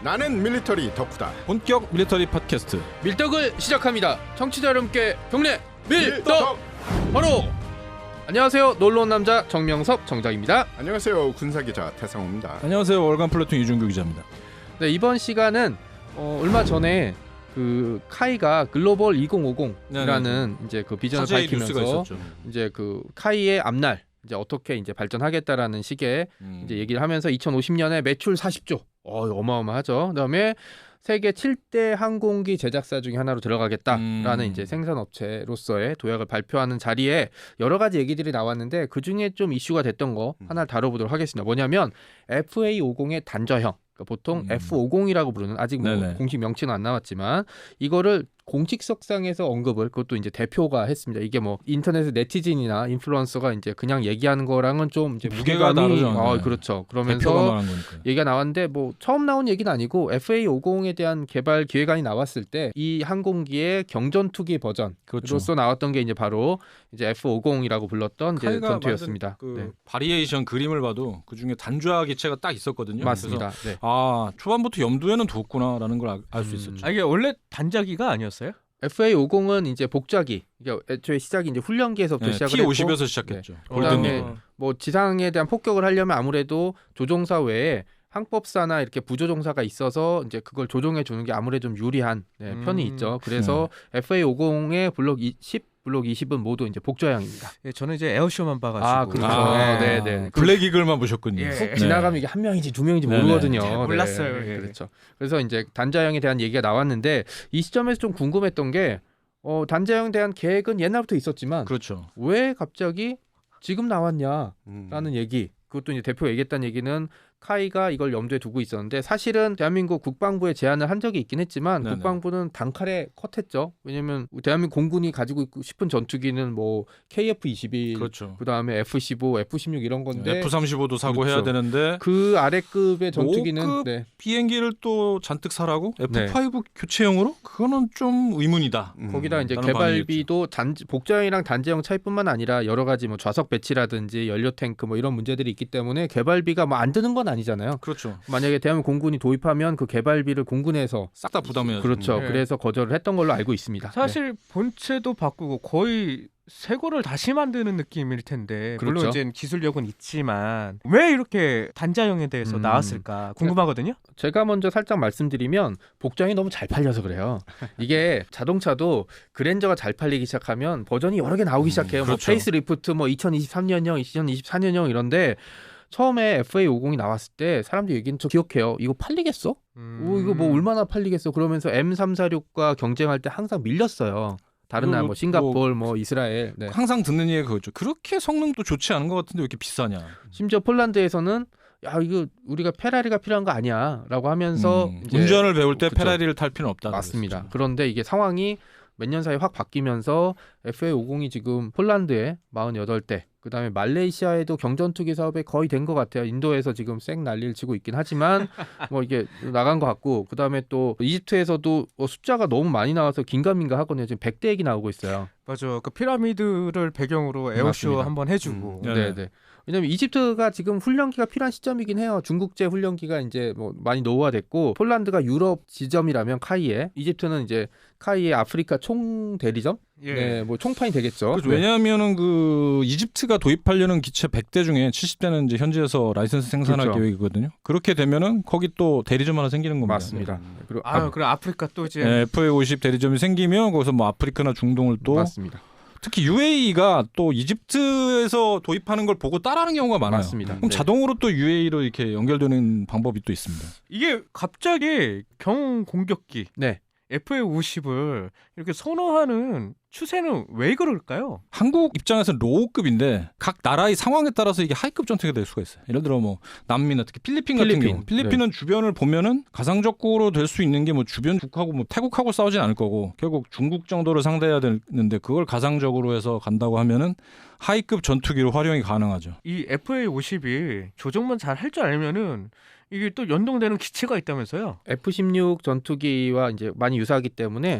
나는 밀리터리 덕후다. 본격 밀리터리 팟캐스트 밀떡을 시작합니다. 청취자 여러분께 경례 밀떡! 바로 안녕하세요. 놀러온 남자 정명섭 정작입니다. 안녕하세요. 군사기자 태상호입니다. 안녕하세요. 월간 플래툰 이준규 기자입니다. 네, 이번 시간은 얼마 전에 그 카이가 글로벌 2050이라는 이제 그 비전을 밝히면서 이제 그 카이의 앞날 이제 어떻게 이제 발전하겠다라는 식의 이제 얘기를 하면서 2050년에 매출 40조. 어마어마하죠. 그다음에 세계 7대 항공기 제작사 중에 하나로 들어가겠다라는 이제 생산업체로서의 도약을 발표하는 자리에 여러 가지 얘기들이 나왔는데 그 중에 좀 이슈가 됐던 거 하나 다뤄보도록 하겠습니다. 뭐냐면 FA50의 단저형. 그러니까 보통 F50이라고 부르는 아직 뭐 공식 명칭은 안 나왔지만 이거를 공식석상에서 언급을 그것도 이제 대표가 했습니다. 이게 뭐 인터넷 네티즌이나 인플루언서가 이제 그냥 얘기하는 거랑은 좀 이제 무게가 다르죠. 그렇죠. 그러면서 얘기가 나왔는데 뭐 처음 나온 얘기는 아니고 FA50에 대한 개발 기획안이 나왔을 때 이 항공기의 경전투기 버전으로서 나왔던 게 이제 바로 이제 F50이라고 불렀던 이제 전투였습니다. 그 바리에이션 그림을 봐도 그 중에 단좌 기체가 딱 있었거든요. 맞습니다. 네. 아 초반부터 염두에는 뒀구나라는 걸 알 수 있었죠. 이게 원래 단자기가 아니었어요? FA50은 이제 복좌기, 그러니까 애초에 시작이 이제 훈련기에서부터 시작을 했고, T-50에서 시작했죠. 네. 그다음에 뭐 지상에 대한 폭격을 하려면 아무래도 조종사 외에 항법사나 이렇게 부조종사가 있어서 이제 그걸 조종해 주는 게 아무래도 좀 유리한 편이 있죠. 그래서 FA50의 블록 10, 블록 20은 모두 이제 복좌형입니다. 예, 저는 이제 에어쇼만 봐가지고. 그렇죠. 네. 블랙 이글만 보셨군요. 훅 지나가면 이게 한 명인지 두 명인지 모르거든요. 몰랐어요. 네. 그렇죠. 그래서 이제 단자형에 대한 얘기가 나왔는데 이 시점에서 좀 궁금했던 게 단자형에 대한 계획은 옛날부터 있었지만 그렇죠. 왜 갑자기 지금 나왔냐라는 얘기. 그것도 이제 대표가 얘기했다는 얘기는 카이가 이걸 염두에 두고 있었는데 사실은 대한민국 국방부에 제안을 한 적이 있긴 했지만 국방부는 단칼에 컷했죠. 왜냐하면 대한민국 공군이 가지고 있고 싶은 전투기는 뭐 KF-21, 그렇죠. 그다음에 F-15, F-16 이런 건데 F-35도 사고 해야 되는데 그 아래급의 전투기는 5급 비행기를 또 잔뜩 사라고? F5 교체형으로? 그거는 좀 의문이다. 거기다 이제 개발비도 복좌형이랑 단자형 차이뿐만 아니라 여러 가지 뭐 좌석 배치라든지 연료 탱크 뭐 이런 문제들이 있기 때문에 개발비가 뭐 안 드는 건 아니잖아요. 그렇죠. 만약에 대한민국 공군이 도입하면 그 개발비를 공군에서 싹 다 부담해야죠. 그렇죠. 그래서 거절을 했던 걸로 알고 있습니다. 사실 본체도 바꾸고 거의 새 거를 다시 만드는 느낌일 텐데 그렇죠. 물론 이제 기술력은 있지만 왜 이렇게 단자형에 대해서 나왔을까 궁금하거든요. 제가 먼저 살짝 말씀드리면 복장이 너무 잘 팔려서 그래요. 이게 자동차도 그랜저가 잘 팔리기 시작하면 버전이 여러 개 나오기 시작해요. 그렇죠. 뭐 페이스 리프트, 뭐 2023년형, 2024년형 이런데 처음에 FA50이 나왔을 때 사람들이 얘기는 저 기억해요. 이거 팔리겠어? 이거 뭐 얼마나 팔리겠어? 그러면서 M346과 경쟁할 때 항상 밀렸어요. 다른 나라 뭐 싱가포르, 뭐 이스라엘. 네. 항상 듣는 얘기가 그거죠. 그렇게 성능도 좋지 않은 것 같은데 왜 이렇게 비싸냐. 심지어 폴란드에서는 야 이거 우리가 페라리가 필요한 거 아니야라고 하면서 이제 운전을 배울 때 페라리를 탈 필요는 없다. 맞습니다. 그랬었죠. 그런데 이게 상황이 몇 년 사이에 확 바뀌면서 FA50이 지금 폴란드에 48대, 그다음에 말레이시아에도 경전투기 사업에 거의 된 것 같아요. 인도에서 지금 쌩 난리를 치고 있긴 하지만 뭐 이게 나간 것 같고, 그다음에 또 이집트에서도 숫자가 너무 많이 나와서 긴가민가 하거든요. 지금 100대 얘기 나오고 있어요. 맞아. 그 피라미드를 배경으로 에어쇼 맞습니다. 한번 해주고. 네. 왜냐면 이집트가 지금 훈련기가 필요한 시점이긴 해요. 중국제 훈련기가 이제 뭐 많이 노후화됐고, 폴란드가 유럽 지점이라면 카이에, 이집트는 이제 카이의 아프리카 총 대리점, 네, 뭐 총판이 되겠죠. 그렇죠. 왜냐하면은 그 이집트가 도입하려는 기체 100대 중에 70대는 이제 현지에서 라이선스 생산할 계획이거든요. 그렇게 되면은 거기 또 대리점 하나 생기는 겁니다. 맞습니다. 그리고 그럼 아프리카 또 이제 FA50 대리점이 생기면 거기서 뭐 아프리카나 중동을 또 맞습니다. 특히 UAE가 또 이집트에서 도입하는 걸 보고 따라하는 경우가 많아요. 맞습니다. 그럼 자동으로 또 UAE로 이렇게 연결되는 방법이 또 있습니다. 이게 갑자기 경공격기 FA50을 이렇게 선호하는 추세는 왜 그럴까요? 한국 입장에서는 로우급인데 각 나라의 상황에 따라서 이게 하이급 전투기가 될 수가 있어요. 예를 들어 뭐 남미나 특히 필리핀 같은 경우, 필리핀은 주변을 보면은 가상적으로 될 수 있는 게 뭐 주변 국하고 뭐 태국하고 싸우진 않을 거고 결국 중국 정도를 상대해야 되는데 그걸 가상적으로 해서 간다고 하면은 하이급 전투기로 활용이 가능하죠. 이 FA50이 조정만 잘 할 줄 알면은 이게 또 연동되는 기체가 있다면서요? F-16 전투기와 이제 많이 유사하기 때문에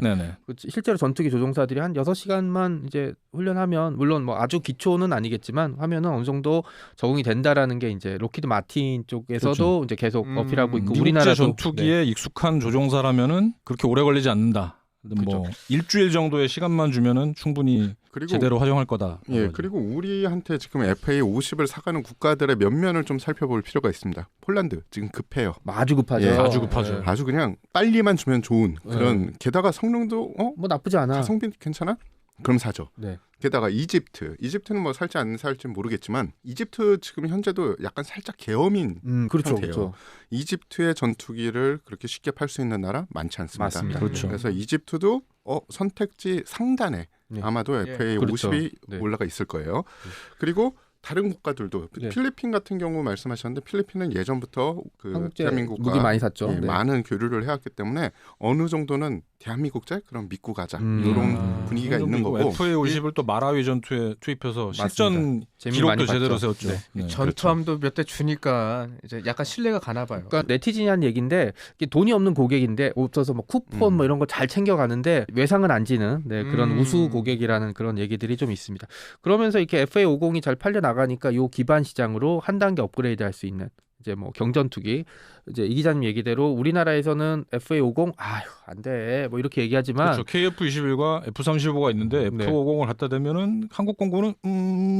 실제로 전투기 조종사들이 한 6시간만 이제 훈련하면 물론 뭐 아주 기초는 아니겠지만 하면은 어느 정도 적응이 된다라는 게 이제 록히드 마틴 쪽에서도 그렇죠. 이제 계속 어필하고 있고 미국제 우리나라도 전투기에 익숙한 조종사라면은 그렇게 오래 걸리지 않는다. 뭐 그렇죠. 일주일 정도의 시간만 주면은 충분히 그리고 제대로 활용할 거다. 예, 그리고 우리한테 지금 FA50을 사가는 국가들의 면면을 좀 살펴볼 필요가 있습니다. 폴란드 지금 급해요. 아주 급하죠. 예, 아주 급하죠. 네. 아주 그냥 빨리만 주면 좋은 그런 게다가 성능도 뭐 나쁘지 않아. 가성비 괜찮아? 그럼 사죠. 네. 게다가 이집트는 뭐 살지 안 살지 모르겠지만 이집트 지금 현재도 약간 살짝 계엄인 그렇죠. 상태예요. 그렇죠. 이집트의 전투기를 그렇게 쉽게 팔 수 있는 나라 많지 않습니다. 맞습니다. 그렇죠. 그래서 이집트도 선택지 상단에 네. 아마도 FA50이 그렇죠. 네. 올라가 있을 거예요. 그리고 다른 국가들도 네. 필리핀 같은 경우 말씀하셨는데 필리핀은 예전부터 그 한국제 대한민국과 무기 많이 샀죠. 예, 네. 많은 교류를 해왔기 때문에 어느 정도는 대한민국제 그럼 믿고 가자 이런 아, 분위기가 있는 거고 FA50을 또 마라위 전투에 투입해서 실전 재미 기록도 많이 제대로 봤죠. 세웠죠. 네. 네. 전투함도 몇 대 주니까 이제 약간 신뢰가 가나 봐요. 그러니까 네티즌이 한 얘기인데 이게 돈이 없는 고객인데 없어서 뭐 쿠폰 뭐 이런 거 잘 챙겨가는데 외상은 안 지는 그런 우수 고객이라는 그런 얘기들이 좀 있습니다. 그러면서 이렇게 FA50이 잘 팔려 나가니까 요 기반 시장으로 한 단계 업그레이드할 수 있는 이제 뭐 경전투기 이제 이 기자님 얘기대로 우리나라에서는 FA50 아휴 안 돼 뭐 이렇게 얘기하지만 그렇죠. KF-21과 F-35가 있는데 네. F-50을 갖다 대면은 한국 공군은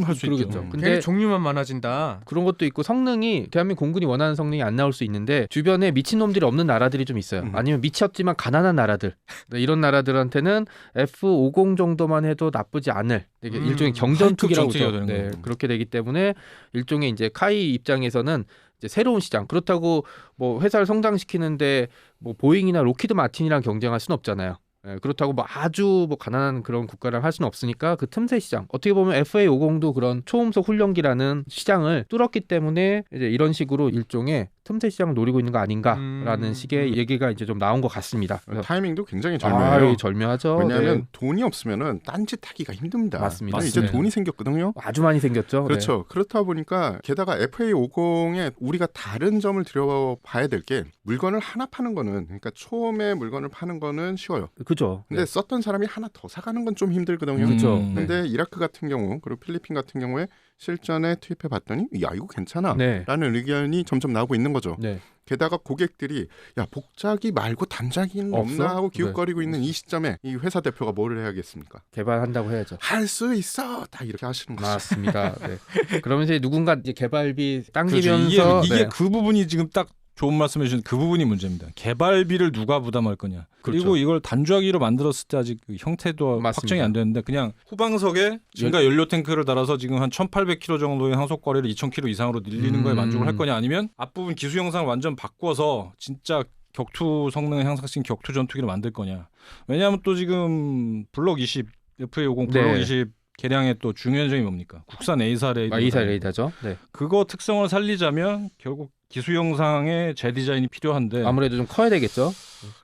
할 수 있죠. 그러겠죠. 근데 괜히 종류만 많아진다. 그런 것도 있고 성능이 대한민국 공군이 원하는 성능이 안 나올 수 있는데 주변에 미친놈들이 없는 나라들이 좀 있어요. 아니면 미쳤지만 가난한 나라들. 네, 이런 나라들한테는 F50 정도만 해도 나쁘지 않을 이게 일종의 경전투기라고 하이급 전투기가 죠. 되는 네, 거고. 그렇게 되기 때문에 일종의 이제 카이 입장에서는 이제 새로운 시장. 그렇다고 뭐 회사를 성장시키는데 뭐 보잉이나 로키드 마틴이랑 경쟁할 수는 없잖아요. 예, 그렇다고 뭐 아주 뭐 가난한 그런 국가랑 할 수는 없으니까 그 틈새 시장 어떻게 보면 FA50도 그런 초음속 훈련기라는 시장을 뚫었기 때문에 이제 이런 식으로 일종의 틈새 시장을 노리고 있는 거 아닌가라는 식의 얘기가 이제 좀 나온 것 같습니다. 그래서 타이밍도 굉장히 절묘해요. 절묘하죠. 왜냐하면 네. 돈이 없으면은 딴짓하기가 힘듭니다. 맞습니다. 이제 맞습니다. 돈이 생겼거든요. 아주 많이 생겼죠. 그렇죠. 네. 그렇다 보니까 게다가 FA50에 우리가 다른 점을 들여봐야 될 게 물건을 하나 파는 거는 그러니까 처음에 물건을 파는 거는 쉬워요. 그죠. 근데 네. 썼던 사람이 하나 더 사가는 건 좀 힘들거든요. 그렇죠. 근데 이라크 같은 경우 그리고 필리핀 같은 경우에 실전에 투입해 봤더니 야 이거 괜찮아 네. 라는 의견이 점점 나오고 있는 거죠. 네. 게다가 고객들이 야 복자기 말고 단자기는 없어? 없나 하고 기웃거리고 있는 이 시점에 이 회사 대표가 뭐를 해야겠습니까? 개발한다고 해야죠. 할 수 있어 다 이렇게 하시는 거죠. 맞습니다. 네. 그러면서 누군가 이제 개발비 그렇죠. 당기면서 이게 네. 그 부분이 지금 딱 좋은 말씀해 주신 그 부분이 문제입니다. 개발비를 누가 부담할 거냐. 그리고 그렇죠. 이걸 단좌기로 만들었을 때 아직 그 형태도 맞습니다. 확정이 안 되는데 그냥 후방석에 증가 연료 탱크를 달아서 지금 한 1,800km 정도의 항속 거리를 2,000km 이상으로 늘리는 거에 만족을 할 거냐 아니면 앞부분 기수 영상을 완전 바꿔서 진짜 격투 성능을 향상시킨 격투 전투기를 만들 거냐. 왜냐하면 또 지금 블록 20 FA50 블록 네. 20 개량의 또 중요한 점이 뭡니까? 국산 A사 레이더. A사 레이더죠. 네. 그거 특성을 살리자면 결국 기수 영상의 재디자인이 필요한데 아무래도 좀 커야 되겠죠.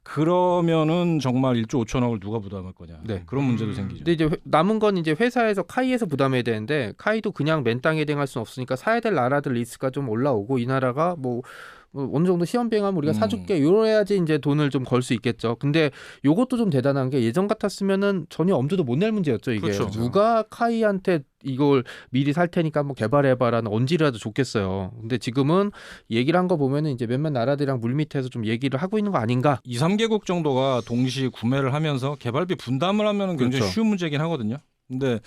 그러면은 정말 1조 5천억을 누가 부담할 거냐. 네. 그런 문제도 생기죠. 근데 이제 남은 건 이제 회사에서 카이에서 부담해야 되는데 카이도 그냥 맨 땅에 대응할 수는 없으니까 사야 될 나라들 리스크가 좀 올라오고 이 나라가 뭐 어느 정도 시험 비행하면 우리가 사줄게 이래야지 이제 돈을 좀 걸 수 있겠죠. 근데 요것도 좀 대단한 게 예전 같았으면은 전혀 엄두도 못 낼 문제였죠. 이게 그렇죠. 누가 카이한테 이걸 미리 살 테니까 한번 개발해봐라는 언지라도 좋겠어요. 근데 지금은 얘기를 한 거 보면은 이제 몇몇 나라들이랑 물밑에서 좀 얘기를 하고 있는 거 아닌가? 2, 3개국 정도가 동시에 구매를 하면서 개발비 분담을 하면은 굉장히 그렇죠. 쉬운 문제긴 하거든요. 근데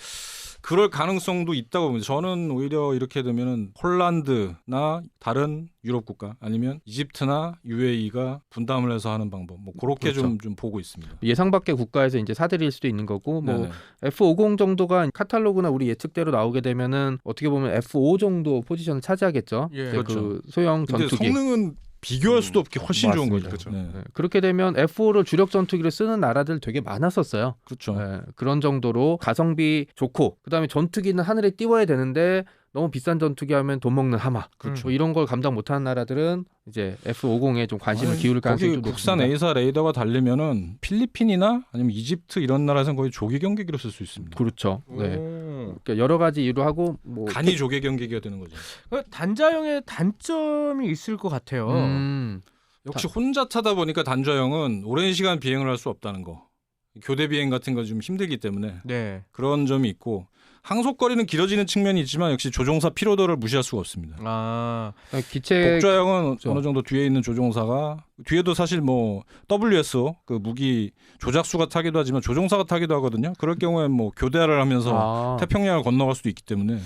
그럴 가능성도 있다고 봅니다. 저는 오히려 이렇게 되면은 폴란드나 다른 유럽 국가 아니면 이집트나 UAE가 분담을 해서 하는 방법 뭐 그렇게 그렇죠. 좀 보고 있습니다. 예상 밖의 국가에서 이제 사들일 수도 있는 거고 뭐 네네. F50 정도가 카탈로그나 우리 예측대로 나오게 되면은 어떻게 보면 F5 정도 포지션을 차지하겠죠. 예. 이제 그렇죠. 그 소형 근데 전투기. 성능은 비교할 수도 없게 훨씬 좋은 맞습니다. 거죠. 그렇죠. 네. 네, 그렇게 되면 F5를 주력 전투기를 쓰는 나라들 되게 많았었어요. 그렇죠. 네, 그런 정도로 가성비 좋고 그다음에 전투기는 하늘에 띄워야 되는데 너무 비싼 전투기 하면 돈 먹는 하마. 그렇죠. 뭐 이런 걸 감당 못하는 나라들은 이제 F50에 좀 관심을 기울일 가능성이 거기 좀 국산 높습니다. A사 레이더가 달리면은 필리핀이나 아니면 이집트 이런 나라에서는 거의 조기 경기기로 쓸 수 있습니다. 그렇죠. 네. 오. 그러니까 여러 가지 이유로 하고 뭐 간이 조기 경기기가 되는 거죠. 단자형의 단점이 있을 것 같아요. 음, 역시 혼자 타다 보니까 단좌형은 오랜 시간 비행을 할 수 없다는 거. 교대 비행 같은 거 좀 힘들기 때문에 네. 그런 점이 있고 항속거리는 길어지는 측면이 있지만 역시 조종사 피로도를 무시할 수가 없습니다. 아, 기체 복좌형은 그렇죠. 어느 정도 뒤에 있는 조종사가 뒤에도 사실 뭐 WSO 그 무기 조작수가 타기도 하지만 조종사가 타기도 하거든요. 그럴 경우에 뭐 교대를 하면서 태평양을 건너갈 수도 있기 때문에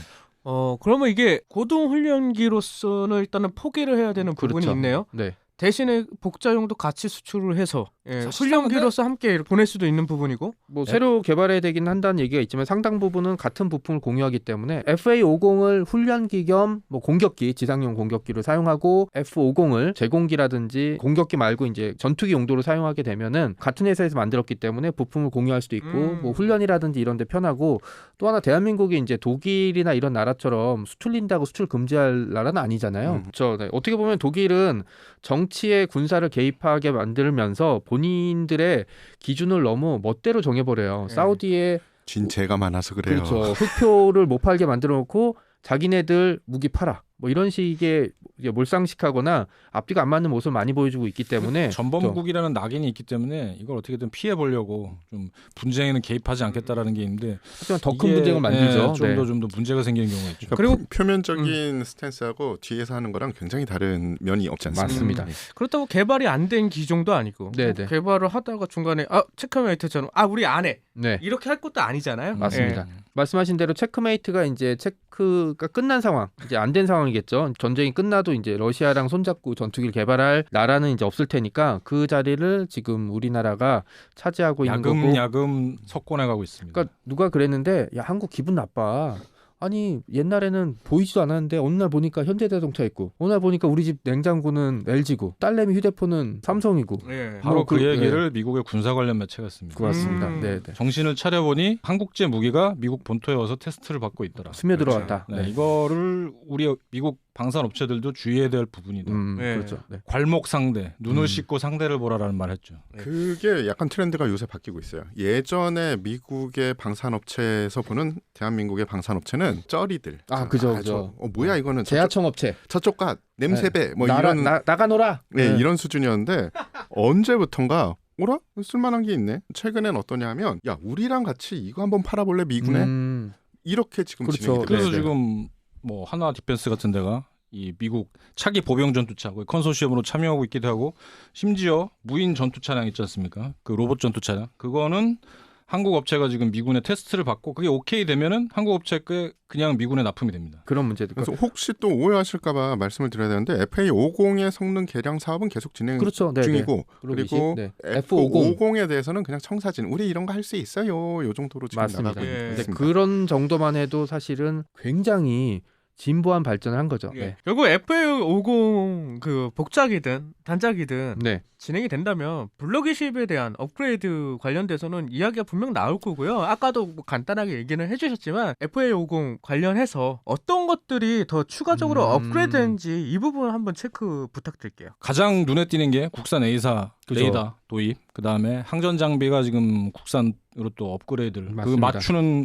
그러면 이게 고등훈련기로서는 일단은 포기를 해야 되는 부분이 그렇죠. 있네요. 네. 대신에 복자용도 같이 수출을 해서 사실상 훈련기로서 함께 보낼 수도 있는 부분이고 뭐 새로 개발해야 되긴 한다는 얘기가 있지만 상당 부분은 같은 부품을 공유하기 때문에 FA50을 훈련기 겸 뭐 공격기, 지상용 공격기로 사용하고 F50을 제공기라든지 공격기 말고 이제 전투기 용도로 사용하게 되면은 같은 회사에서 만들었기 때문에 부품을 공유할 수도 있고 뭐 훈련이라든지 이런 데 편하고 또 하나 대한민국이 이제 독일이나 이런 나라처럼 수출린다고 수출 금지할 나라는 아니잖아요. 그렇죠. 네. 어떻게 보면 독일은 정치에 군사를 개입하게 만들면서 본인들의 기준을 너무 멋대로 정해버려요. 네. 사우디에 진죄가 많아서 그래요. 그렇죠. 흑표를 못 팔게 만들어 놓고 자기네들 무기 팔아. 뭐 이런 식의 몰상식하거나 앞뒤가 안 맞는 모습을 많이 보여주고 있기 때문에 전범국이라는 낙인이 있기 때문에 이걸 어떻게든 피해 보려고 좀 분쟁에는 개입하지 않겠다라는 게 있는데 하지만 더 큰 분쟁을 만들죠. 좀 더 문제가 생기는 경우가 있죠. 그러니까 그리고 표면적인 스탠스하고 뒤에서 하는 거랑 굉장히 다른 면이 없지 않습니까? 맞습니다. 그렇다고 개발이 안 된 기종도 아니고 네네. 개발을 하다가 중간에 체크메이트처럼 우리 안 해. 네. 이렇게 할 것도 아니잖아요. 맞습니다. 예. 말씀하신 대로 체크메이트가 이제 체크가 끝난 상황, 이제 안 된 상황이겠죠. 전쟁이 끝나도 이제 러시아랑 손잡고 전투기를 개발할 나라는 이제 없을 테니까 그 자리를 지금 우리나라가 차지하고 있는 거고. 야금 석권해 가고 있습니다. 그러니까 누가 그랬는데 야 한국 기분 나빠. 아니 옛날에는 보이지도 않았는데 어느 날 보니까 현대자동차 있고 어느 날 보니까 우리 집 냉장고는 LG고 딸내미 휴대폰은 삼성이고 예. 바로 뭐 그 그- 얘기를 미국의 군사 관련 매체가 했습니다. 그렇습니다. 네, 네. 정신을 차려보니 한국제 무기가 미국 본토에 와서 테스트를 받고 있더라. 스며들어왔다. 네, 네. 이거를 우리 미국 방산업체들도 주의해야 될 부분이다. 네. 그렇죠. 네. 괄목 상대, 눈을 씻고 상대를 보라라는 말 했죠. 그게 약간 트렌드가 요새 바뀌고 있어요. 예전에 미국의 방산업체에서 보는 대한민국의 방산업체는 쩌리들. 그죠. 뭐야 이거는 제하청 업체 저쪽 가 냄새배 뭐 나가 이런 나가노라. 네, 이런 수준이었는데 언제부턴가 어라? 쓸만한 게 있네. 최근엔 어떠냐면 야 우리랑 같이 이거 한번 팔아볼래 미군에 이렇게 지금 그렇죠. 진행이 되고 그래서 네, 네. 지금 뭐 하나 디펜스 같은 데가 이 미국 차기 보병 전투차 컨소시엄으로 참여하고 있기도 하고 심지어 무인 전투 차량 있지 않습니까? 그 로봇 전투 차량 그거는 한국 업체가 지금 미군에 테스트를 받고 그게 오케이 되면은 한국 업체에 그냥 미군에 납품이 됩니다. 그런 문제도 그래서 혹시 또 오해하실까봐 말씀을 드려야 되는데 FA50의 성능 개량 사업은 계속 진행 그렇죠. 네, 중이고 그리고 네. F50에 대해서는 그냥 청사진 우리 이런 거 할 수 있어요. 요 정도로 지금 맞습니다. 나가고 예. 근데 있습니다. 그런 정도만 해도 사실은 굉장히 진보한 발전을 한 거죠. 예. 네. 결국 FA50 그 복작이든 단작이든 네. 진행이 된다면 블럭20에 대한 업그레이드 관련돼서는 이야기가 분명 나올 거고요. 아까도 뭐 간단하게 얘기는 해주셨지만 FA50 관련해서 어떤 것들이 더 추가적으로 업그레이드된지 이 부분 한번 체크 부탁드릴게요. 가장 눈에 띄는 게 국산 A사 그죠. 레이더 도입, 그 다음에 항전 장비가 지금 국산으로 또 업그레이드를 맞습니다.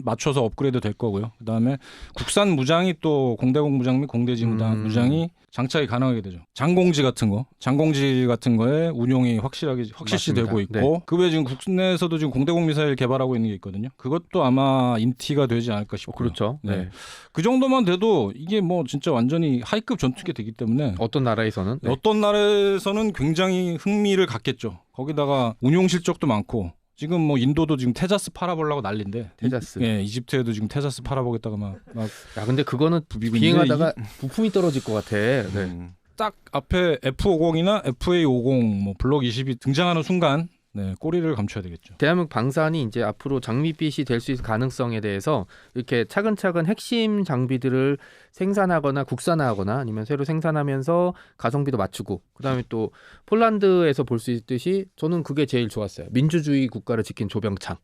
맞춰서 업그레이드 될 거고요. 그 다음에 국산 무장이 또 공대공 무장 및 공대지 무장이 장착이 가능하게 되죠. 장공지 같은 거에 운용이 확실시 맞습니다. 되고 있고 네. 그 외에 지금 국내에서도 지금 공대공 미사일 개발하고 있는 게 있거든요. 그것도 아마 인티가 되지 않을까 싶고요. 그렇죠. 네. 네. 그 정도만 돼도 이게 뭐 진짜 완전히 하이급 전투기가 되기 때문에 어떤 나라에서는 네. 어떤 나라에서는 굉장히 흥미를 갖겠죠. 거기다가 운용 실적도 많고 지금 뭐 인도도 지금 테자스 팔아보려고 난리인데 테자스. 이집트에도 지금 테자스 팔아보겠다가 막 야 근데 그거는 부비고 비행하다가 부품이 떨어질 것 같아. 네. 딱 앞에 F50이나 FA50 뭐 블록 20이 등장하는 순간 꼬리를 감춰야 되겠죠. 대한민국 방산이 이제 앞으로 장밋빛이 될 수 있을 가능성에 대해서 이렇게 차근차근 핵심 장비들을 생산하거나 국산화하거나 아니면 새로 생산하면서 가성비도 맞추고 그다음에 또 폴란드에서 볼 수 있듯이 저는 그게 제일 좋았어요. 민주주의 국가를 지킨 조병창.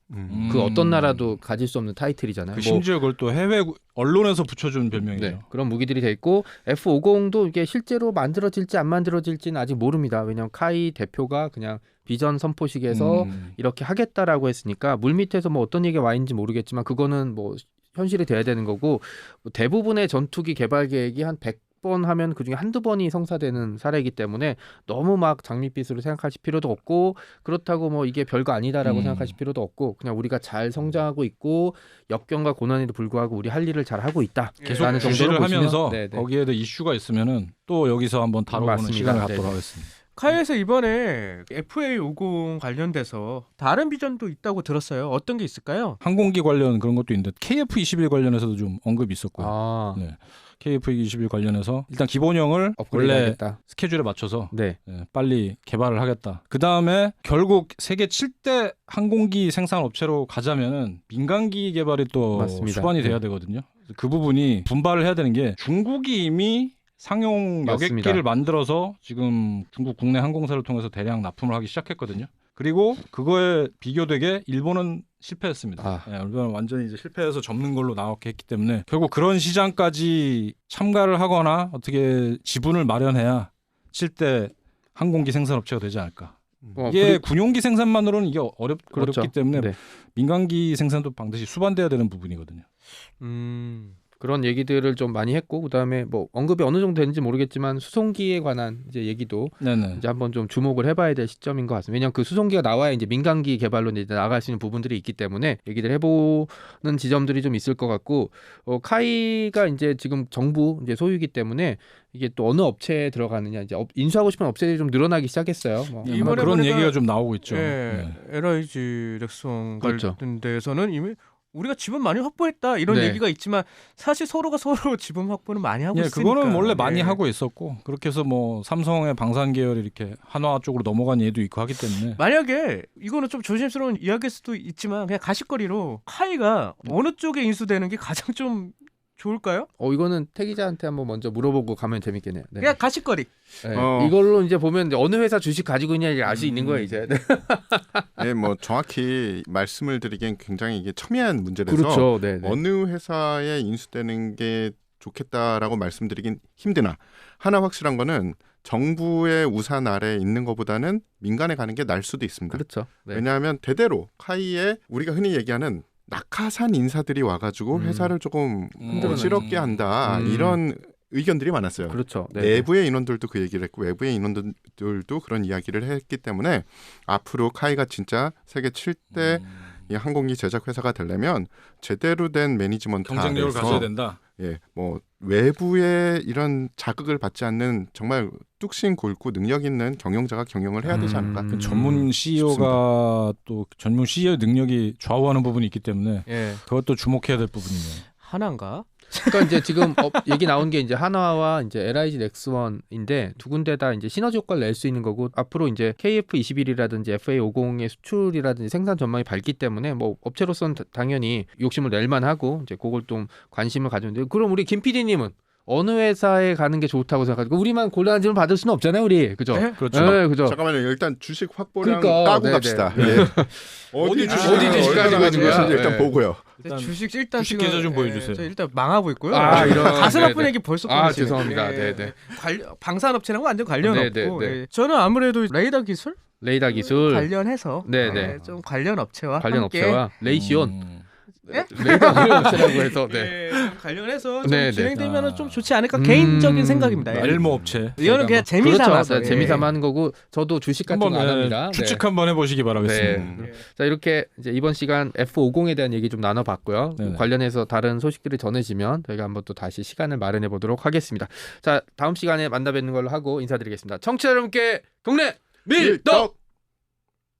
그 어떤 나라도 가질 수 없는 타이틀이잖아요. 그 심지어 그걸 또 해외 언론에서 붙여준 별명이에요. 네, 그런 무기들이 돼 있고 F50도 이게 실제로 만들어질지 안 만들어질지는 아직 모릅니다. 왜냐하면 카이 대표가 그냥 비전 선포식에서 이렇게 하겠다라고 했으니까 물밑에서 뭐 어떤 얘기가 와 있는지 모르겠지만 그거는 뭐 현실이 돼야 되는 거고 대부분의 전투기 개발 계획이 한 번 하면 그중에 한두 번이 성사되는 사례이기 때문에 너무 막 장밋빛으로 생각하실 필요도 없고 그렇다고 뭐 이게 별거 아니다라고 생각하실 필요도 없고 그냥 우리가 잘 성장하고 있고 역경과 고난에도 불구하고 우리 할 일을 잘 하고 있다. 계속 라는 주시를 정도로 하면서 보시면, 거기에 대해 이슈가 있으면은 또 여기서 한번 다뤄보는 맞습니다. 시간을 갖도록 네네. 하겠습니다. 카이에서 이번에 FA50 관련돼서 다른 비전도 있다고 들었어요. 어떤 게 있을까요? 항공기 관련 그런 것도 있는데 KF-21 관련해서도 좀 언급이 있었고요. 아, 네. KF-21 관련해서 일단 기본형을 업그레이드 원래 하겠다. 스케줄에 맞춰서 네. 빨리 개발을 하겠다. 그 다음에 결국 세계 7대 항공기 생산 업체로 가자면은 민간기 개발이 또 맞습니다. 수반이 돼야 네. 되거든요. 그 부분이 분발을 해야 되는 게 중국이 이미 상용 맞습니다. 여객기를 만들어서 지금 중국 국내 항공사를 통해서 대량 납품을 하기 시작했거든요. 그리고 그거에 비교되게 일본은 실패했습니다. 아. 일본은 완전히 이제 실패해서 접는 걸로 나왔게 했기 때문에 결국 그런 시장까지 참가를 하거나 어떻게 지분을 마련해야 7대 항공기 생산 업체가 되지 않을까. 이게 군용기 생산만으로는 이게 그렇죠. 어렵기 때문에 네. 민간기 생산도 반드시 수반돼야 되는 부분이거든요. 그런 얘기들을 좀 많이 했고 그다음에 뭐 언급이 어느 정도 되는지 모르겠지만 수송기에 관한 이제 얘기도 네네. 이제 한번 좀 주목을 해봐야 될 시점인 것 같습니다. 왜냐하면 그 수송기가 나와야 이제 민간기 개발로 이제 나갈 수 있는 부분들이 있기 때문에 얘기를 해보는 지점들이 좀 있을 것 같고 카이가 이제 지금 정부 이제 소유이기 때문에 이게 또 어느 업체에 들어가느냐 이제 인수하고 싶은 업체들이 좀 늘어나기 시작했어요. 뭐. 이번에 그런 보니까- 얘기가 좀 나오고 있죠. 예, 네. LIG 렉선 그렇죠. 같은 데에서는 이미 우리가 지분 많이 확보했다 이런 네. 얘기가 있지만 사실 서로가 서로 지분 확보는 많이 하고 예, 있으니까. 그거는 원래 많이 예. 하고 있었고 그렇게 해서 뭐 삼성의 방산 계열이 이렇게 한화 쪽으로 넘어간 예도 있고 하기 때문에 만약에 이거는 좀 조심스러운 이야기일 수도 있지만 그냥 가십거리로 카이가 어느 쪽에 인수되는 게 가장 좀 좋을까요? 이거는 태 기자한테 한번 먼저 물어보고 가면 재밌겠네요. 네. 그냥 가십거리. 네. 이걸로 이제 보면 이제 어느 회사 주식 가지고 있냐 알 수 있는 거예요 이제. 네. 네, 뭐 정확히 말씀을 드리기엔 굉장히 이게 첨예한 문제라서 그렇죠. 네. 네. 어느 회사에 인수되는 게 좋겠다라고 말씀드리긴 힘드나 하나 확실한 거는 정부의 우산 아래에 있는 것보다는 민간에 가는 게 나을 수도 있습니다. 그렇죠. 네. 왜냐하면 대대로 카이에 우리가 흔히 얘기하는 낙하산 인사들이 와가지고 회사를 조금 어지럽게 한다 이런 의견들이 많았어요. 그렇죠. 네. 내부의 인원들도 그 얘기를 했고 외부의 인원들도 그런 이야기를 했기 때문에 앞으로 카이가 진짜 세계 7대 이 항공기 제작 회사가 되려면 제대로 된 매니지먼트 경쟁력을 아래서 가져야 된다. 예, 뭐 외부의 이런 자극을 받지 않는 정말 뚝심 굵고 능력 있는 경영자가 경영을 해야 되지 않을까? 그 전문 CEO가 또 전문 CEO 능력이 좌우하는 부분이 있기 때문에 예. 그것도 주목해야 될 부분이네요. 하나인가? 그러니까 이제 지금 얘기 나온 게 이제 한화와 이제 LIG 넥스원인데 두 군데 다 이제 시너지 효과를 낼 수 있는 거고 앞으로 이제 KF-21이라든지 FA50의 수출이라든지 생산 전망이 밝기 때문에 뭐 업체로서는 당연히 욕심을 낼 만하고 이제 그걸 좀 관심을 가졌는데 그럼 우리 김 PD님은 어느 회사에 가는 게 좋다고 생각하고 우리만 곤란한 질문 받을 수는 없잖아요, 우리 그죠? 네? 그렇죠. 네, 그죠. 잠깐만요. 일단 주식 확보량 그러니까, 까고 네네. 갑시다. 네. 예. 어디 주식 어디 주식 가지고 있는 거야? 일단 네. 보고요. 일단 주식 일단 주식 지금, 계좌 좀 보여주세요. 저 일단 망하고 있고요. 이런 가슴 아픈 네네. 얘기 벌써 아, 꺼내시네. 죄송합니다. 예. 네네. 방산업체랑 완전 관련 네네, 없고 네. 예. 저는 아무래도 레이더 기술 레이더 기술 관련해서 네네. 좀 관련 업체와 관련 함께 업체와 레이시온 예? 레이더 관련 업체라고 해서 네. 예, 좀 관련해서 좀 네네. 진행되면 좀 좋지 않을까 개인적인 생각입니다. 예. 엘모 업체 이거는 그냥 그렇죠. 재미삼아서 네, 재미삼아 하는 거고 저도 주식 같은 거 안 합니다. 추측 한번 해보시기 바라겠습니다. 네. 자 이렇게 이제 이번 시간 F50에 대한 얘기 좀 나눠봤고요. 네네. 관련해서 다른 소식들이 전해지면 저희가 한번 또 다시 시간을 마련해 보도록 하겠습니다. 자 다음 시간에 만나 뵙는 걸로 하고 인사드리겠습니다. 청취자 여러분께 경례 밀떡.